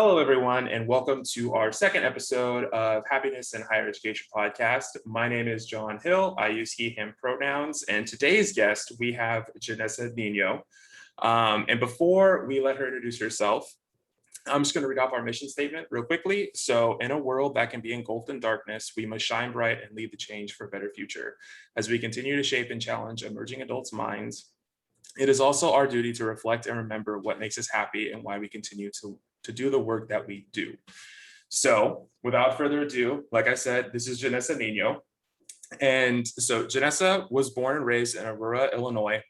Hello, everyone, and welcome to our second episode of Happiness in Higher Education podcast. My name is John Hill. I use he, him pronouns, and today's guest, we have Jenissa Niño. And before we let her introduce herself, I'm just going to read off our mission statement real quickly. So, in a world that can be engulfed in darkness, we must shine bright and lead the change for a better future. As we continue to shape and challenge emerging adults' minds, it is also our duty to reflect and remember what makes us happy and why we continue to do the work that we do. So without further ado, like I said, this is Jenissa Niño. And so Jenissa was born and raised in Aurora, Illinois.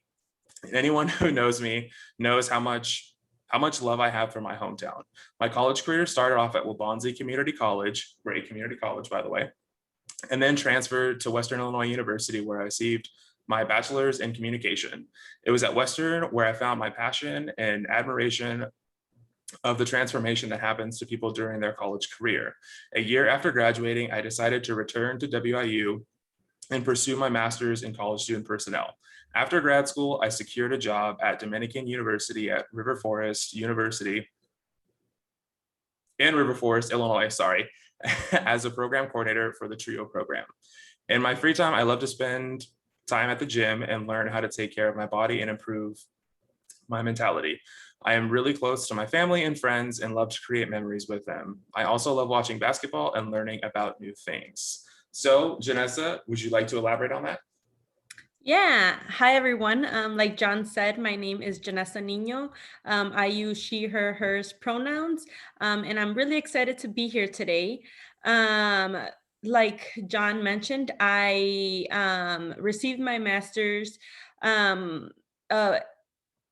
And anyone who knows me knows how much love I have for my hometown. My college career started off at Waubonsee Community College, great community college, by the way, and then transferred to Western Illinois University, where I received my bachelor's in communication. It was at Western where I found my passion and admiration of the transformation that happens to people during their college career. A year after graduating, I decided to return to WIU and pursue my master's in college student personnel. After grad school, I secured a job at Dominican University at River Forest University in River Forest, Illinois, as a program coordinator for the TRIO program. In my free time, I love to spend time at the gym and learn how to take care of my body and improve my mentality. I am really close to my family and friends and love to create memories with them. I also love watching basketball and learning about new things. So, Jenissa, would you like to elaborate on that? Yeah. Hi, everyone. Like John said, my name is Jenissa Niño. I use she, her, hers pronouns, and I'm really excited to be here today. Um, like John mentioned, I received my um, uh,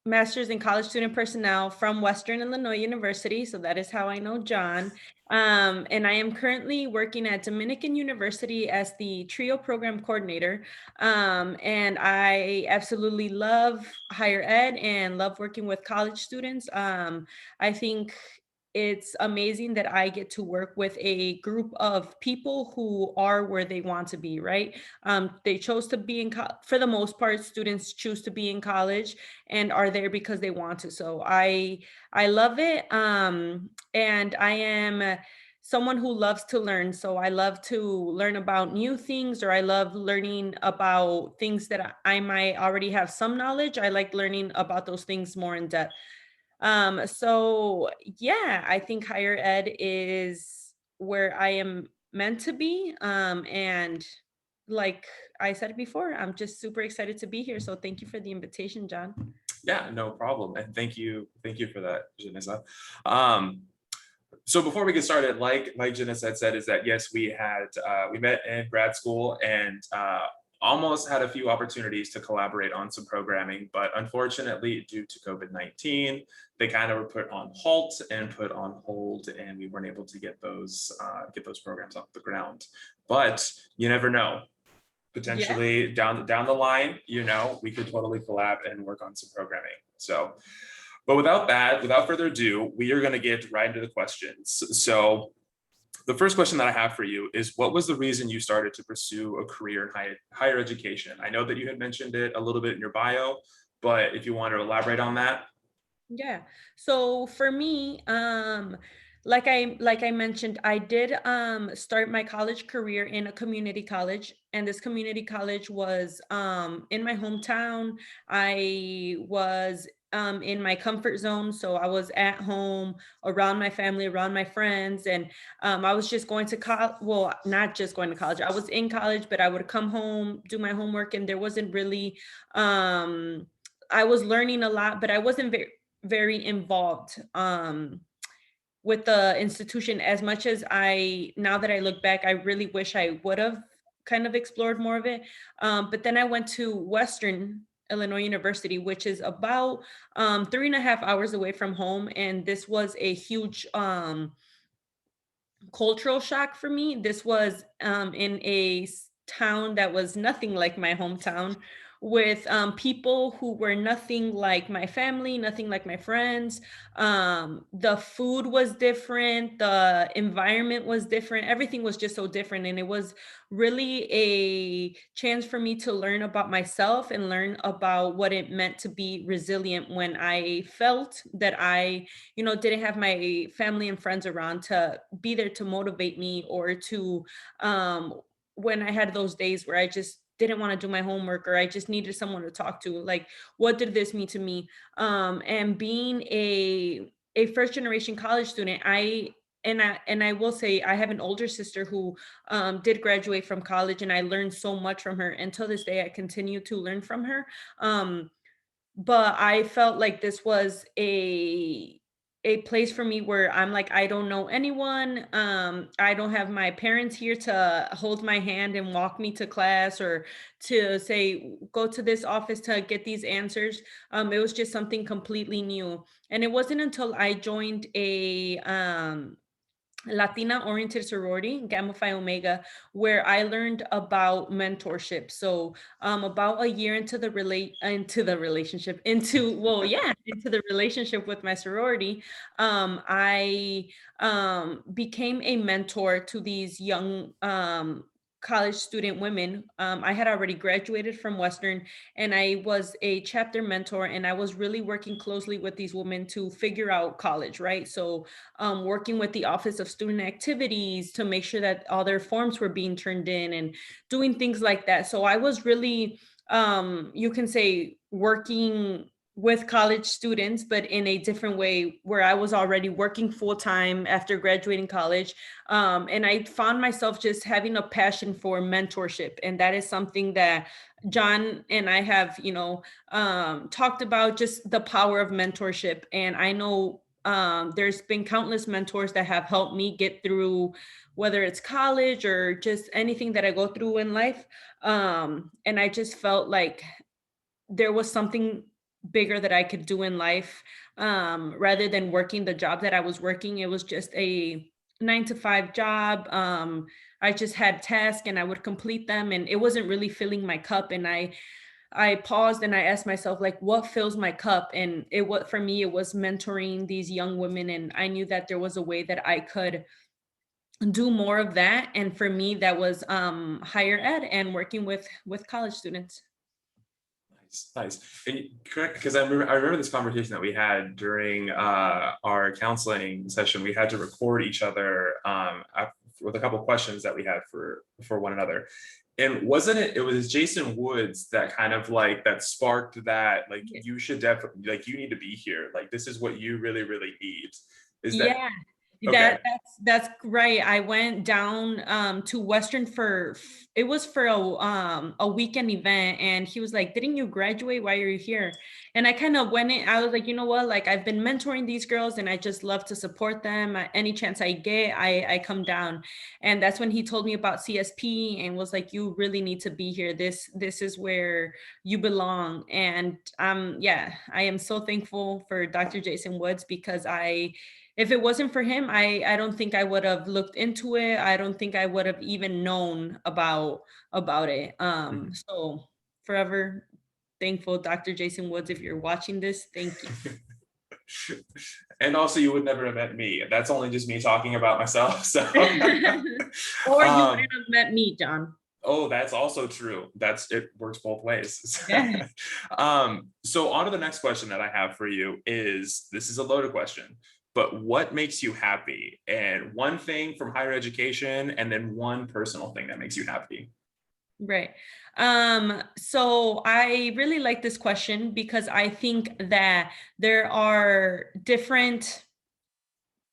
master's in college student personnel from Western Illinois University. So that is how I know John. And I am currently working at Dominican University as the TRIO program coordinator. And I absolutely love higher ed and love working with college students. I think it's amazing that I get to work with a group of people who are where they want to be, right? They chose to be for the most part, students choose to be in college and are there because they want to. So I love it. And I am someone who loves to learn. So I love to learn about new things, or I love learning about things that I might already have some knowledge. I like learning about those things more in depth. So yeah, I think higher ed is where I am meant to be. And like I said before, I'm just super excited to be here. So thank you for the invitation, John. Yeah, no problem. And thank you for that, Jenissa. Um, so before we get started, like Jenissa had said, is that yes, we met in grad school and almost had a few opportunities to collaborate on some programming, but unfortunately, due to COVID-19, they kind of were put on halt and put on hold, and we weren't able to get those programs off the ground. But you never know. Yeah. Potentially down the line, we could totally collab and work on some programming. So, but without further ado, we are going to get right into the questions. So the first question that I have for you is, what was the reason you started to pursue a career in higher education? I know that you had mentioned it a little bit in your bio, but if you want to elaborate on that. Yeah. So for me, like I mentioned, I did start my college career in a community college, and this community college was in my hometown. I was in my comfort zone, so I was at home around my family, around my friends, and I was just going to college. Well, not just going to college. I was in college, but I would come home, do my homework, and there wasn't really I was learning a lot, but I wasn't very involved with the institution as much as now that I look back, I really wish I would have kind of explored more of it. But then I went to Western Illinois University, which is about 3.5 hours away from home. And this was a huge cultural shock for me. This was in a town that was nothing like my hometown, with people who were nothing like my family, nothing like my friends. The food was different, the environment was different, everything was just so different. And it was really a chance for me to learn about myself and learn about what it meant to be resilient when I felt that I, didn't have my family and friends around to be there to motivate me, or to um when I had those days where I just didn't want to do my homework, or I just needed someone to talk to. Like, what did this mean to me? And being a first generation college student, I will say I have an older sister who did graduate from college, and I learned so much from her. And till this day, I continue to learn from her. Um, but I felt like this was a place for me where I'm like, I don't know anyone. I don't have my parents here to hold my hand and walk me to class, or to say, go to this office to get these answers. It was just something completely new. And it wasn't until I joined a Latina oriented sorority, Gamma Phi Omega, where I learned about mentorship. So, about a year into the relationship, into well, yeah, into the relationship with my sorority, I became a mentor to these young college student women. I had already graduated from Western, and I was a chapter mentor, and I was really working closely with these women to figure out college, right? So working with the Office of Student Activities to make sure that all their forms were being turned in, and doing things like that. So I was really, you can say, working with college students, but in a different way, where I was already working full time after graduating college. And I found myself just having a passion for mentorship. And that is something that John and I have, talked about, just the power of mentorship. And I know there's been countless mentors that have helped me get through, whether it's college or just anything that I go through in life. And I just felt like there was something bigger that I could do in life, rather than working the job that I was working. It was just a 9 to 5 job. I just had tasks and I would complete them, and it wasn't really filling my cup. And I paused and I asked myself, like, what fills my cup? And what for me, it was mentoring these young women. And I knew that there was a way that I could do more of that. And for me, that was higher ed and working with college students. Nice, nice. And correct, because I remember this conversation that we had during our counseling session. We had to record each other with a couple questions that we had for one another. And wasn't it? It was Jason Woods that kind of like that sparked that, like, you should definitely, like, you need to be here. Like, this is what you really, really need. Is that Yeah, okay? that's right. I went down to Western for it was for a weekend event, and he was like, "Didn't you graduate? Why are you here?" And I kind of went in. I was like, you know what? Like, I've been mentoring these girls, and I just love to support them. Any chance I get, I come down. And that's when he told me about CSP and was like, "You really need to be here. This is where you belong." And yeah, I am so thankful for Dr. Jason Woods, because if it wasn't for him, I don't think I would have looked into it. I don't think I would have even known about it. Mhm. So forever thankful, Dr. Jason Woods, if you're watching this, thank you. And also, you would never have met me. That's only just me talking about myself. So, Or you um, wouldn't have met me, John. oh, that's also true. It works both ways. Yeah. So on to the next question that I have for you is, this is a loaded question, but what makes you happy? And one thing from higher education, and then one personal thing that makes you happy. Right. So I really like this question, because I think that there are different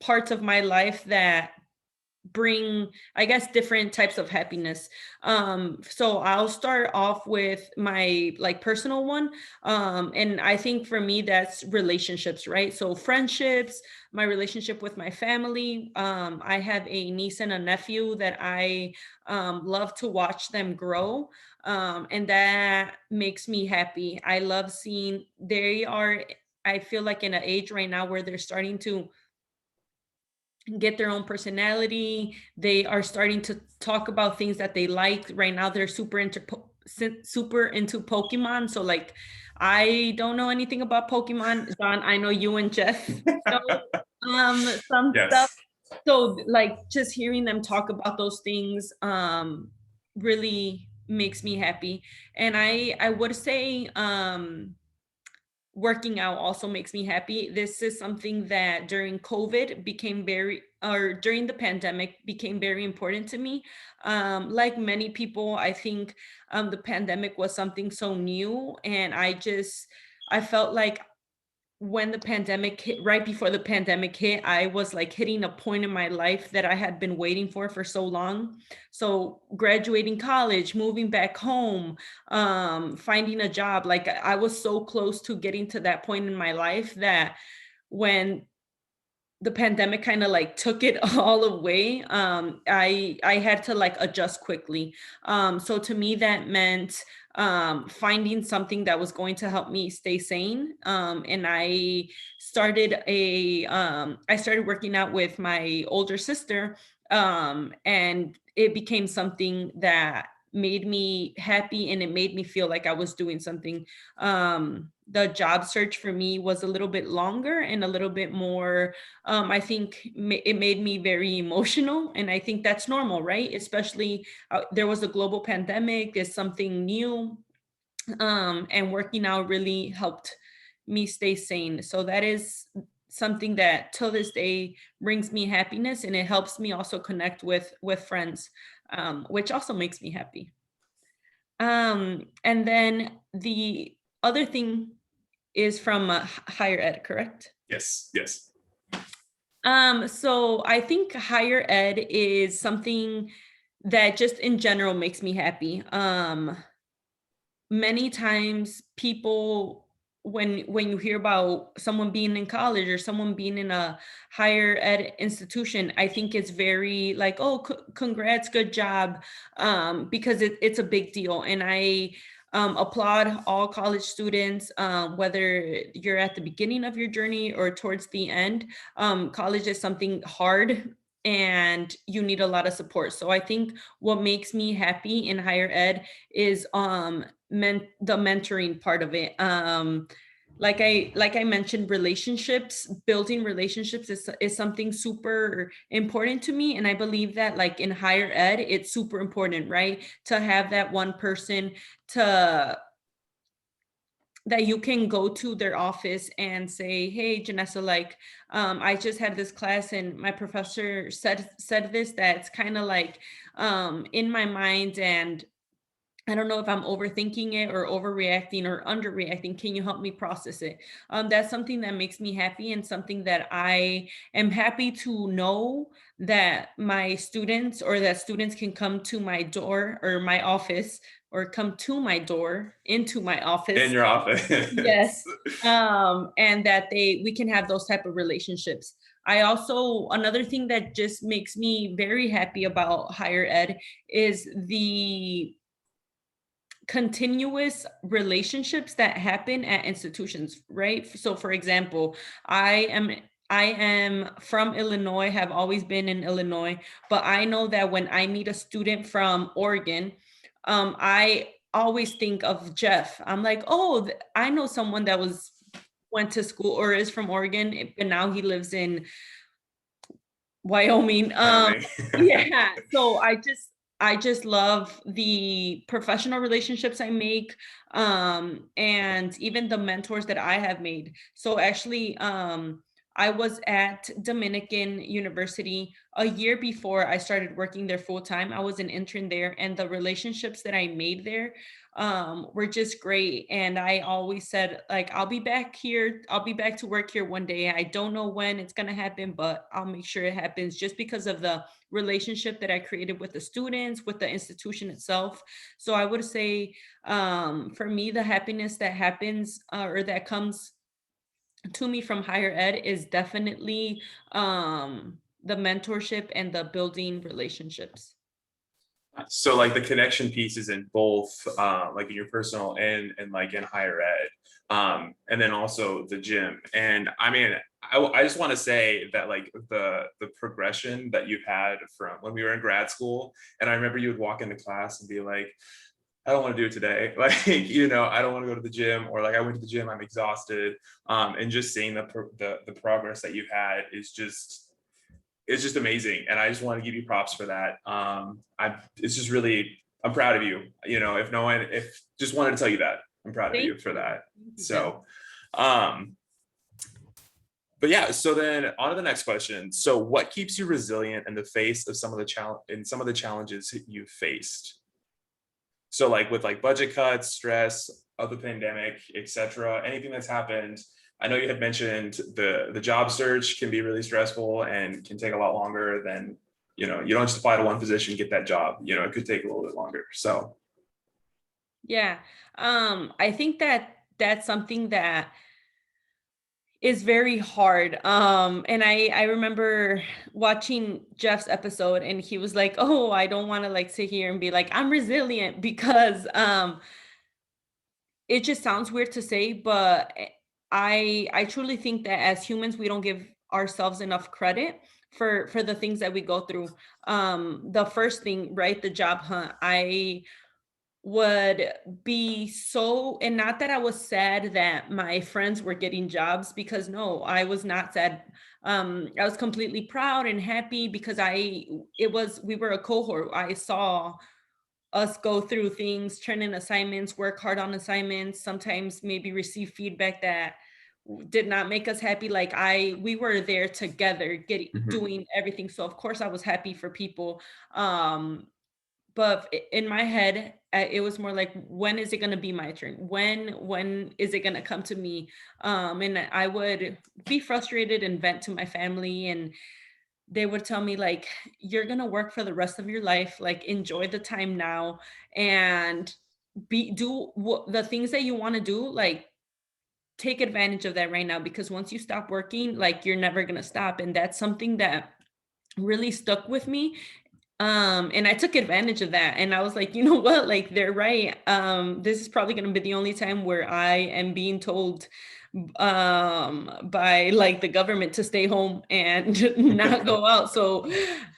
parts of my life that bring, I guess, different types of happiness. So I'll start off with my like personal one. And I think for me that's relationships, right? So friendships, my relationship with my family. I have a niece and a nephew that I love to watch them grow. And that makes me happy. I love seeing they are, I feel like, in an age right now where they're starting to get their own personality. They are starting to talk about things that they like. Right now, they're super into super into Pokemon. So like, I don't know anything about Pokemon. John, I know you and Jeff know some stuff. Yes. So like just hearing them talk about those things really makes me happy. And I would say working out also makes me happy. This is something that during COVID became very, or during the pandemic became very important to me. Like many people, I think the pandemic was something so new, and I felt like when the pandemic hit, right before the pandemic hit, I was like hitting a point in my life that I had been waiting for so long. So graduating college, moving back home, finding a job, like I was so close to getting to that point in my life that when the pandemic kind of like took it all away, I had to like adjust quickly. So to me that meant finding something that was going to help me stay sane. And I started working out with my older sister, and it became something that made me happy, and it made me feel like I was doing something. The job search for me was a little bit longer and a little bit more, I think it made me very emotional. And I think that's normal, right? Especially there was a global pandemic, there's something new, and working out really helped me stay sane. So that is something that till this day brings me happiness, and it helps me also connect with friends, which also makes me happy. And then the other thing is from higher ed, correct? Yes. Yes. So I think higher ed is something that just in general makes me happy. Many times people, when you hear about someone being in college or someone being in a higher ed institution, I think it's very like, oh, congrats, good job, because it's a big deal. And I applaud all college students, whether you're at the beginning of your journey or towards the end. College is something hard, and you need a lot of support. So I think what makes me happy in higher ed is the mentoring part of it. Like I mentioned, relationships, building relationships is something super important to me. And I believe that like in higher ed, it's super important, right? To have that one person to that you can go to their office and say, hey, Janessa, like, I just had this class and my professor said this that's kind of like in my mind, and I don't know if I'm overthinking it or overreacting or underreacting. Can you help me process it? That's something that makes me happy, and something that I am happy to know that my students, or that students can come to my door or my office, or come to my door into my In office. your office. Yes. And that we can have those type of relationships. I also, another thing that just makes me very happy about higher ed is the continuous relationships that happen at institutions, right? So for example, I am from Illinois, have always been in Illinois, but I know that when I meet a student from Oregon, I always think of Jeff. I'm like, oh, I know someone that went to school or is from Oregon, but now he lives in Wyoming. Wyoming. Yeah. So I just love the professional relationships I make, and even the mentors that I have made. So actually, I was at Dominican University a year before I started working there full time. I was an intern there, and the relationships that I made there were just great. And I always said, like, I'll be back here. I'll be back to work here one day. I don't know when it's going to happen, but I'll make sure it happens, just because of the relationship that I created with the students, with the institution itself. So I would say, for me, the happiness that happens, or that comes to me from higher ed is definitely the mentorship and the building relationships. So like the connection pieces in both, like in your personal and like in higher ed, and then also the gym. And I mean, I just want to say that like the progression that you had from when we were in grad school, and I remember you would walk into class and be like, I don't want to do it today. Like, you know, I don't want to go to the gym, or like I went to the gym, I'm exhausted. And just seeing the progress that you've had is just, it's just amazing. And I just want to give you props for that. It's just really, I'm proud of you. You know, if no one, if just wanted to tell you that I'm proud of Thank you for you. that. Thank you, Jill. So, um, but yeah, so then on to the next question. So what keeps you resilient in the face of some of the challenges you've faced? So like with like budget cuts, stress of the pandemic, etc., anything that's happened. I know you had mentioned the job search can be really stressful and can take a lot longer than, you know, you don't just apply to one position, get that job, you know, it could take a little bit longer. So Yeah. I think that that's something that is very hard. And I remember watching Jeff's episode, and he was like, "Oh, I don't want to like sit here and be like I'm resilient," because it just sounds weird to say, but I truly think that as humans we don't give ourselves enough credit for the things that we go through. The first thing, right, the job hunt. I would be so, and not that I was sad that my friends were getting jobs, because no, I was not sad. I was completely proud and happy because we were a cohort. I saw us go through things, turn in assignments, work hard on assignments, sometimes maybe receive feedback that did not make us happy. Like we were there together getting mhm. doing everything. So of course I was happy for people. But in my head, it was more like, when is it going to be my turn? When is it going to come to me? And I would be frustrated and vent to my family, and they would tell me like, you're going to work for the rest of your life, like enjoy the time now, and do what the things that you want to do, like take advantage of that right now, because once you stop working, like you're never going to stop. And that's something that really stuck with me. And I took advantage of that, and I was like, you know what, like they're right. This is probably going to be the only time where I am being told by like the government to stay home and not go out. So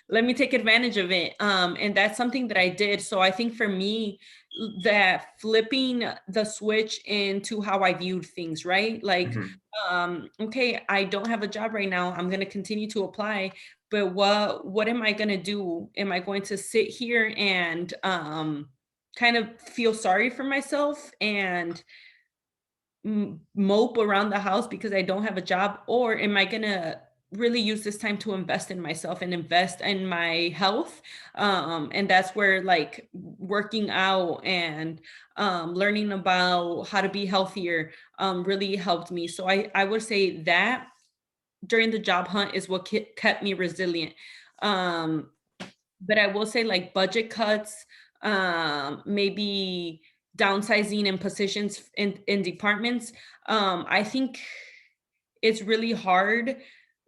let me take advantage of it. And that's something that I did. So I think for me, that flipping the switch into how I viewed things, right? Like, Mhm. okay, I don't have a job right now. I'm going to continue to apply, but what am I going to do? Am I going to sit here and kind of feel sorry for myself and mope around the house because I don't have a job? Or am I going to really use this time to invest in myself and invest in my health? And that's where like working out and learning about how to be healthier really helped me. So I would say that during the job hunt is what kept me resilient. Um, but I will say like budget cuts, maybe downsizing in positions in departments. I think it's really hard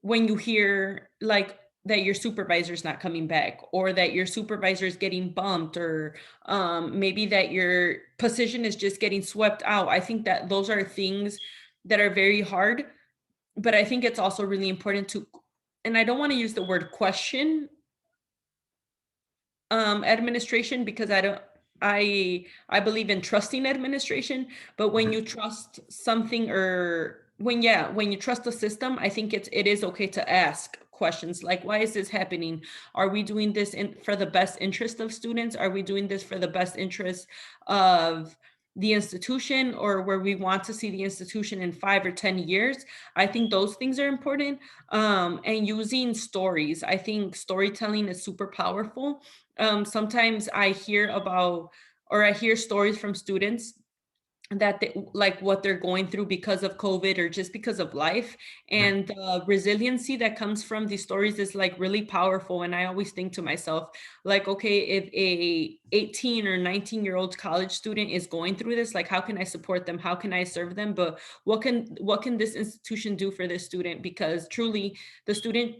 when you hear like that your supervisor is not coming back, or that your supervisor is getting bumped, or maybe that your position is just getting swept out. I think that those are things that are very hard, but I think it's also really important to, and I don't want to use the word question administration, because I believe in trusting administration. But when Mhm. you trust something, or when you trust the system, I think it is okay to ask questions like, why is this happening? Are we doing this for the best interest of students? Are we doing this for the best interest of the institution, or where we want to see the institution in 5 or 10 years? I think those things are important. And using stories, I think storytelling is super powerful. Sometimes I hear about, or I hear stories from students that they, like what they're going through because of COVID or just because of life. Mhm. And the resiliency that comes from these stories is like really powerful. And I always think to myself, like, okay, if a 18 or 19-year-old college student is going through this, like how can I support them? How can I serve them? But what can this institution do for this student? Because truly the student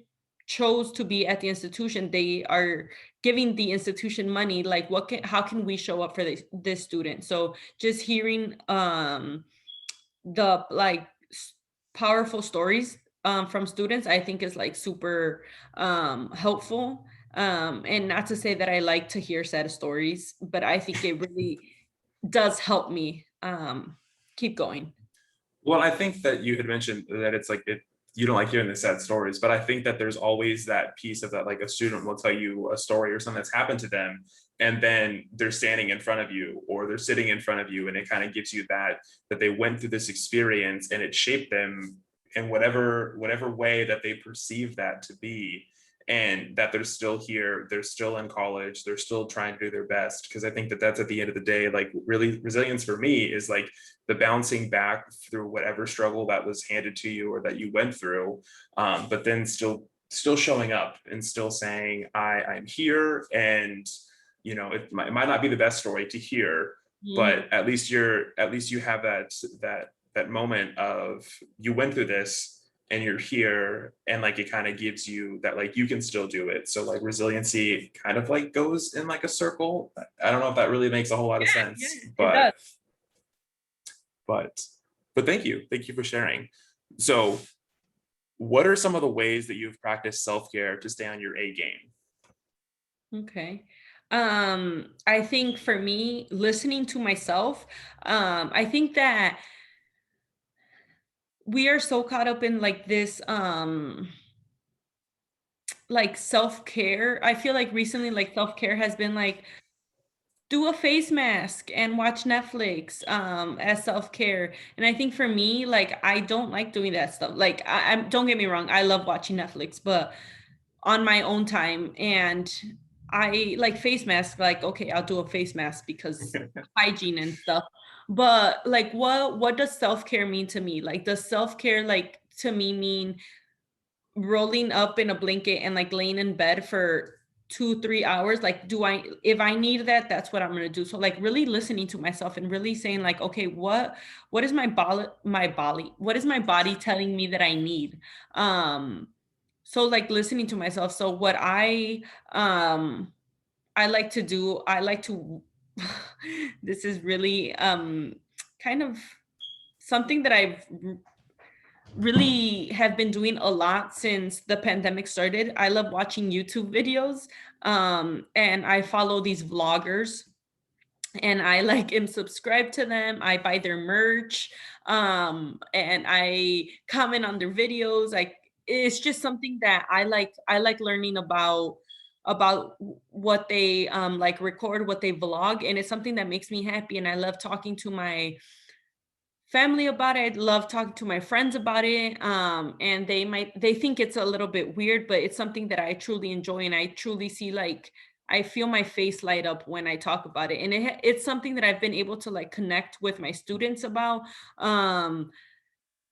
chose to be at the institution. They are giving the institution money. Like how can we show up for this student? So just hearing the like powerful stories from students, I think is like super helpful. And not to say that I like to hear sad stories, but I think it really does help me keep going. Well, I think that you had mentioned that it's like you don't like hearing the sad stories, but I think that there's always that piece of that, like a student will tell you a story or something that's happened to them, and then they're standing in front of you or they're sitting in front of you, and it kind of gives you that they went through this experience and it shaped them in whatever way that they perceive that to be, and that they're still here, they're still in college, they're still trying to do their best. Because I think that that's at the end of the day, like really resilience for me is like the bouncing back through whatever struggle that was handed to you or that you went through, but then still showing up and still saying I'm here. And it might not be the best story to hear, Mhm. but at least you have that moment of you went through this and you're here, and like it kind of gives you that like you can still do it. So like resiliency kind of like goes in like a circle. I don't know if that really makes a whole lot of Yeah, sense, it does. but but thank you for sharing. So what are some of the ways that you've practiced self-care to stay on your A game? Okay. I think for me, listening to myself, I think that we are so caught up in like this like self-care. I feel like recently like self-care has been like do a face mask and watch Netflix as self-care. And I think for me, like I don't like doing that stuff. Like I don't get me wrong, I love watching Netflix, but on my own time. And I like face mask, like, okay, I'll do a face mask because hygiene and stuff. But like what does self-care mean to me? Like does self-care like to me mean rolling up in a blanket and like laying in bed for 2 3 hours? Like do I, if I need that, that's what I'm gonna do. So like really listening to myself and really saying like, okay, what is my body what is my body telling me that I need? So like listening to myself. So what I like to do, I like to this is really kind of something that I've really have been doing a lot since the pandemic started. I love watching YouTube videos, and I follow these vloggers, and I like am subscribed to them. I buy their merch, and I comment on their videos. Like it's just something that I like. I like learning about what they like record, what they vlog, and it's something that makes me happy. And I love talking to my family about it. I love talking to my friends about it. And they think it's a little bit weird, but it's something that I truly enjoy, and I truly see like I feel my face light up when I talk about it. And it's something that I've been able to like connect with my students about. Um,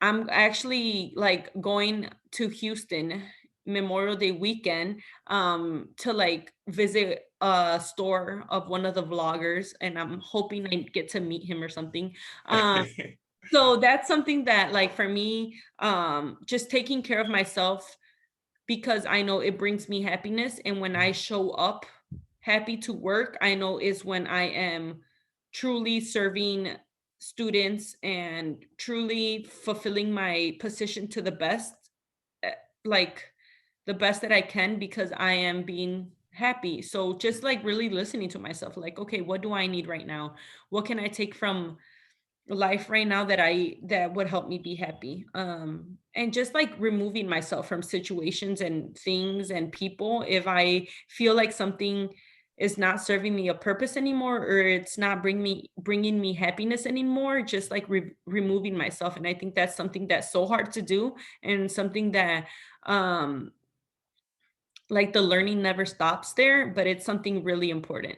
I'm actually like going to Houston Memorial Day weekend to like visit a store of one of the vloggers, and I'm hoping I get to meet him or something. Um so that's something that like for me, just taking care of myself, because I know it brings me happiness. And when I show up happy to work, I know is when I am truly serving students and truly fulfilling my position to the best, eh, like the best that I can, because I am being happy. So just like really listening to myself, like, okay, what do I need right now? What can I take from life right now that would help me be happy? And just like removing myself from situations and things and people if I feel like something is not serving me a purpose anymore, or it's not bringing me happiness anymore. Just like removing myself. And I think that's something that's so hard to do, and something that um like the learning never stops there, but it's something really important.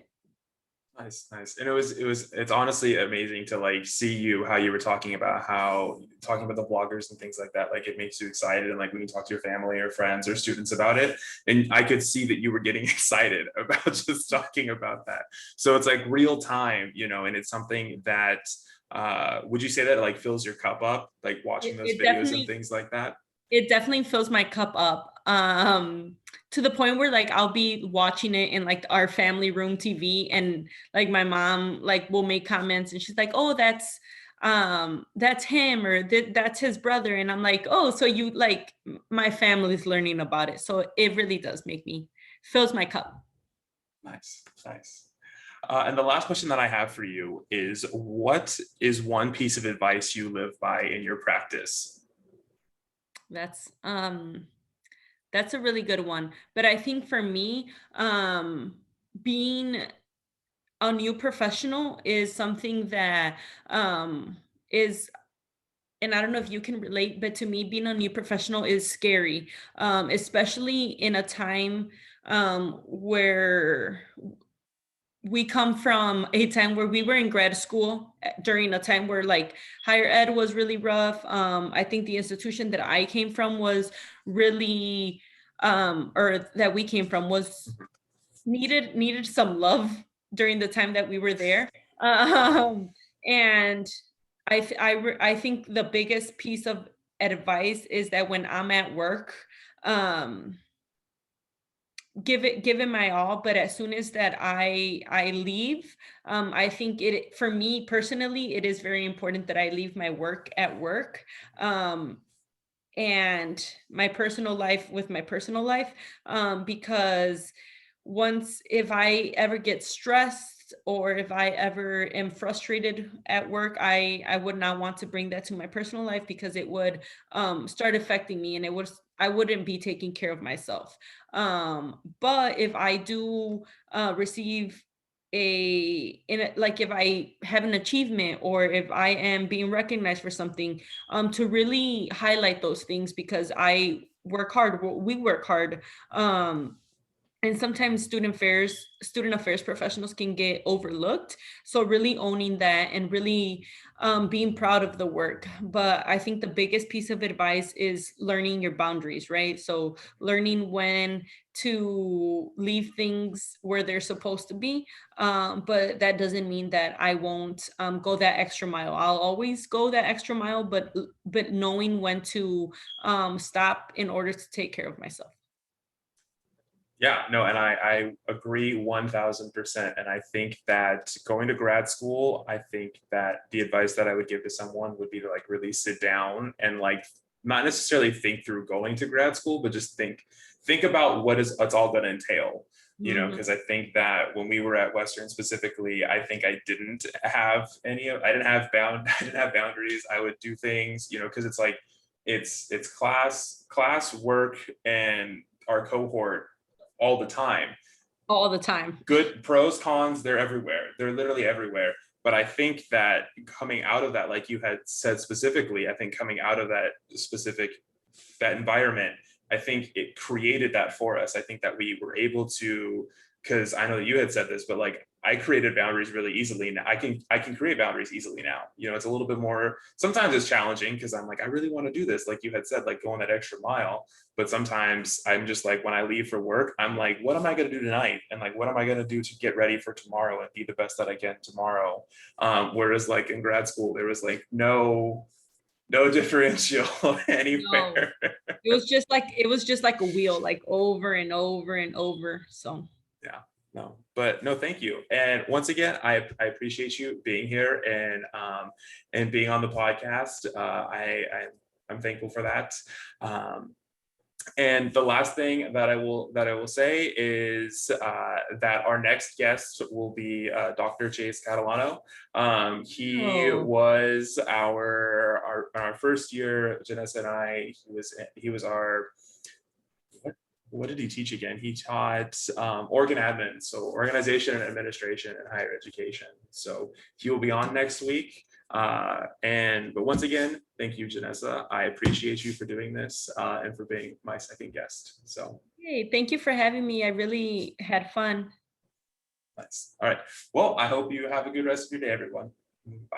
Nice, nice. And it's honestly amazing to like see you how you were talking about the bloggers and things like that. Like it makes you excited. And like when you talk to your family or friends or students about it, and I could see that you were getting excited about just talking about that. So it's like real time, and it's something that would you say that like fills your cup up, like watching those It videos and definitely things like that? It definitely fills my cup up, to the point where, like, I'll be watching it in, like, our family room TV, and, like, my mom, like, will make comments, and she's like, "Oh, that's him," or "That's his brother," and I'm like, "Oh, so you like, my family's learning about it." So it really does make me fills my cup. Nice, nice. And the last question that I have for you is, what is one piece of advice you live by in your practice? That's that's a really good one. But I think for me, being a new professional is something that is, and I don't know if you can relate, but to me, being a new professional is scary, especially in a time where we come from a time where we were in grad school during a time where like higher ed was really rough. I think the institution that I came from was really, or that we came from was needed some love during the time that we were there. And I think the biggest piece of advice is that when I'm at work, um, give it my all, but as soon as that I leave, I think it, for me personally, it is very important that I leave my work at work, um and my personal life with my personal life, because once, if I ever get stressed or if I ever am frustrated at work, I would not want to bring that to my personal life, because it would start affecting me, and I wouldn't be taking care of myself. But if I do receive like if I have an achievement, or if I am being recognized for something, to really highlight those things, because I work hard, we work hard, and sometimes student affairs professionals can get overlooked, so really owning that and really being proud of the work. But I think the biggest piece of advice is learning your boundaries, right? So learning when to leave things where they're supposed to be, but that doesn't mean that I won't go that extra mile. I'll always go that extra mile, but knowing when to stop in order to take care of myself. Yeah, no, and I agree 1000%. And I think that going to grad school, I think that the advice that I would give to someone would be to like really sit down and like not necessarily think through going to grad school, but just think about it's all going to entail. Mhm. Because I think that when we were at Western specifically, I think I didn't have I didn't have I didn't have boundaries. I would do things, because it's like it's class work and our cohort all the time. All the time. Good pros, cons, they're everywhere. They're literally everywhere. But I think that coming out of that, like you had said specifically, I think coming out of that environment, I think it created that for us. I think that we were able to, because I know that you had said this, but like I created boundaries really easily. Now I can create boundaries easily now. It's a little bit more, sometimes it's challenging because I'm like, I really want to do this. Like you had said, like going that extra mile. But sometimes I'm just like, when I leave for work, I'm like, what am I going to do tonight? And like, what am I going to do to get ready for tomorrow and be the best that I can tomorrow? Whereas like in grad school, there was like no differential No. anywhere. It was just like a wheel, like over and over and over. So Yeah, no, but no, thank you. And once again, I appreciate you being here and being on the podcast. I'm thankful for that. Um, and the last thing that I will say is that our next guest will be Dr. Chase Catalano. He oh, was our first year. Janessa and I. He was our, what did he teach again? He taught organ admin, so organization and administration in higher education. So he will be on next week. But once again, thank you, Janessa. I appreciate you for doing this and for being my second guest. So hey, thank you for having me. I really had fun. nice. All right. Well, I hope you have a good rest of your day, everyone. Bye.